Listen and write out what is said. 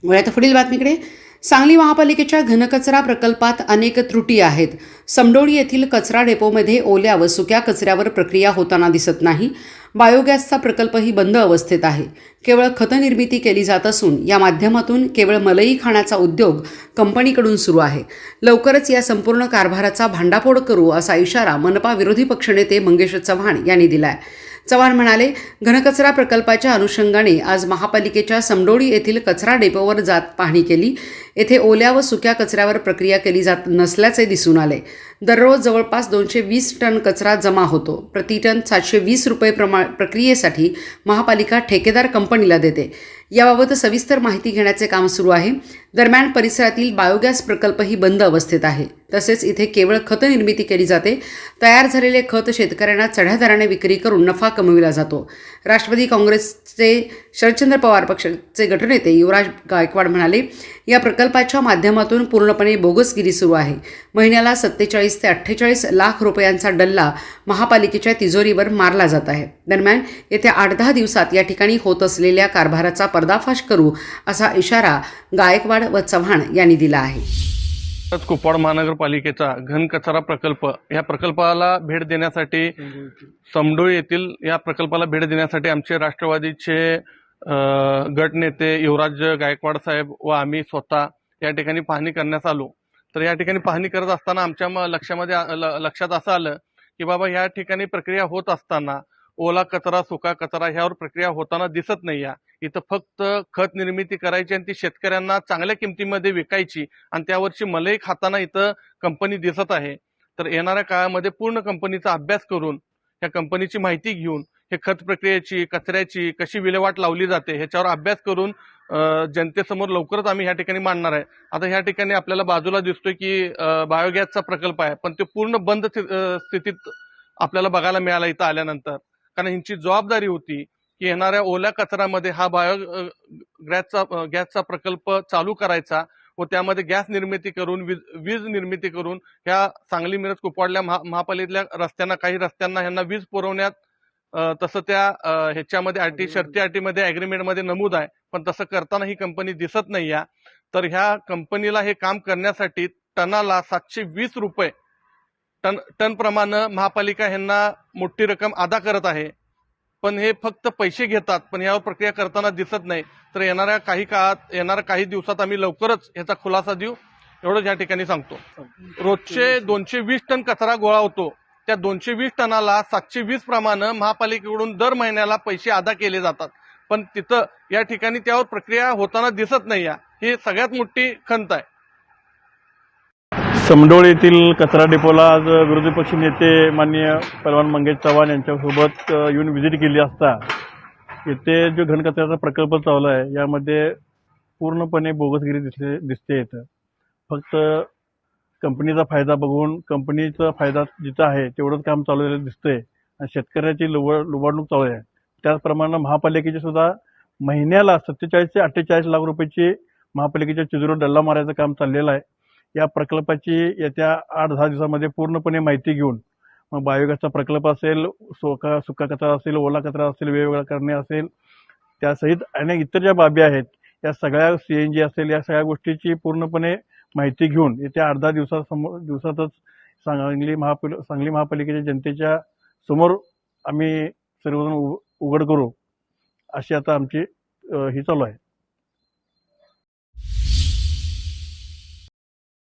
वळूया पुढील बातमीकडे. सांगली महापालिकेच्या घनकचरा प्रकल्पात अनेक त्रुटी आहेत. समडोळी येथील कचरा डेपोमध्ये ओल्या व सुक्या कचऱ्यावर प्रक्रिया होताना दिसत नाही. बायोगॅसचा प्रकल्पही बंद अवस्थेत आहे. केवळ खतनिर्मिती केली जात असून या माध्यमातून केवळ मलई खाण्याचा उद्योग कंपनीकडून सुरू आहे. लवकरच या संपूर्ण कारभाराचा भांडाफोड करू असा इशारा मनपा विरोधी पक्षनेते मंगेश चव्हाण यांनी दिला आहे. चव्हाण म्हणाले, घनकचरा प्रकल्पाच्या अनुषंगाने आज महापालिकेच्या समडोळी येथील कचरा डेपोवर जात पाहणी केली. येथे ओल्या व सुक्या कचऱ्यावर प्रक्रिया केली जात नसल्याचे दिसून आले. दररोज जवळपास 220 टन कचरा जमा होतो. प्रति टन 720 रुपये प्रक्रियेसाठी महापालिका ठेकेदार कंपनीला देते. याबाबत सविस्तर माहिती घेण्याचे काम सुरू आहे. दरम्यान परिसरातील बायोगॅस प्रकल्पही बंद अवस्थेत आहे. तसेच इथे केवळ खत निर्मिती केली जाते. तयार झालेले खत शेतकऱ्यांना चढ्या दराने विक्री करून नफा कमविला जातो. राष्ट्रवादी काँग्रेसचे शरदचंद्र पवार पक्षाचे गटनेते युवराज गायकवाड म्हणाले, या प्रकल्पाच्या माध्यमातून पूर्णपणे बोगसगिरी सुरू आहे. महिन्याला 47 ते 48 लाख रुपयांचा डल्ला महापालिकेच्या तिजोरीवर मारला जात आहे. दरम्यान येत्या 8-10 दिवसात या ठिकाणी होत असलेल्या कारभाराचा पर्दाफाश करू असा इशारा गायकवाड व चव्हाण यांनी दिला आहे. कुपवाड महानगरपालिकेचा घनकचरा प्रकल्प या प्रकल्पाला भेट देण्यासाठी समडोळी येथील या प्रकल्पाला भेट देण्यासाठी आमचे राष्ट्रवादीचे गटनेते युवराज गायकवाड साहेब व आम्ही स्वतः या ठिकाणी पाहणी करण्यास आलो. तर या ठिकाणी पाहणी करत असताना आमच्या लक्षात असं आलं की बाबा या ठिकाणी प्रक्रिया होत असताना ओला कचरा सुका कचरा ह्यावर प्रक्रिया होताना दिसत नाही. इथं फक्त खत निर्मिती करायची आणि ती शेतकऱ्यांना चांगल्या किमतीमध्ये विकायची आणि त्यावरची मलई खाताना इथं कंपनी दिसत आहे. तर येणाऱ्या काळामध्ये पूर्ण कंपनीचा अभ्यास करून या कंपनीची माहिती घेऊन हे खत प्रक्रियेची कचऱ्याची कशी विल्हेवाट लावली जाते ह्याच्यावर अभ्यास करून जनतेसमोर लवकरच आम्ही ह्या ठिकाणी मांडणार आहे. आता ह्या ठिकाणी आपल्याला बाजूला दिसतोय की बायोगॅसचा प्रकल्प आहे, पण ते पूर्ण बंद स्थितीत आपल्याला बघायला मिळाला इथं आल्यानंतर. कारण ह्यांची जबाबदारी होती की येणाऱ्या ओल्या कचऱ्यामध्ये हा गॅसचा प्रकल्प चालू करायचा व त्यामध्ये गॅस निर्मिती करून वीज निर्मिती करून ह्या सांगली मिरज कुपवाडल्या महापालिकेतल्या रस्त्यांना काही रस्त्यांना ह्यांना वीज पुरवण्यात तसं त्या ह्याच्यामध्ये शर्ती अटीमध्ये अग्रीमेंटमध्ये नमूद आहे, पण तसं करताना ही कंपनी दिसत नाही. तर ह्या कंपनीला हे काम करण्यासाठी टनाला 720 रुपये टन प्रमाणे महापालिका ह्यांना मोठी रक्कम अदा करत आहे. पण हे फक्त पैसे घेतात, पण यावर प्रक्रिया करताना दिसत नाही. तर येणाऱ्या काही दिवसात आम्ही लवकरच ह्याचा खुलासा देऊ एवढंच या ठिकाणी सांगतो. रोजचे 220 टन कचरा गोळा होतो. त्या 220 टनाला 720 प्रमाणे महापालिकेकडून दर महिन्याला पैसे अदा केले जातात, पण तिथं या ठिकाणी त्यावर प्रक्रिया होताना दिसत नाही. ही सगळ्यात मोठी खंत आहे. समडोळी येथील कचरा डेपोला आज विरोधी पक्ष नेते माननीय पहलवान मंगेश चव्हाण यांच्यासोबत येऊन व्हिजिट केली असता येथे जो घनकचऱ्याचा प्रकल्प चालू आहे यामध्ये पूर्णपणे बोगसगिरी दिसते. येतं फक्त कंपनीचा फायदा बघून कंपनीचा फायदा जिथं आहे तेवढंच काम चालवलेलं दिसतंय आणि शेतकऱ्याची लुबाडणूक चालू आहे. त्याचप्रमाणे महापालिकेची सुद्धा महिन्याला 47 ते 48 लाख रुपयाची महापालिकेच्या चिजुरीवर डल्ला मारायचं काम चाललेलं आहे. या प्रकल्पाची येत्या 8-10 दिवसामध्ये पूर्णपणे माहिती घेऊन मग बायोगॅसचा प्रकल्प असेल, सुका कचरा असेल, ओला कचरा असेल, वेगवेगळा करणे असेल, त्यासहित अनेक इतर ज्या बाबी आहेत या सगळ्या CNG असेल या सगळ्या गोष्टीची पूर्णपणे माहिती घेऊन येत्या 8-10 दिवसातच सांगली महापालिकेच्या जनतेच्या समोर आम्ही सर्वजण उघड करू अशी आता आमची ही चालू आहे.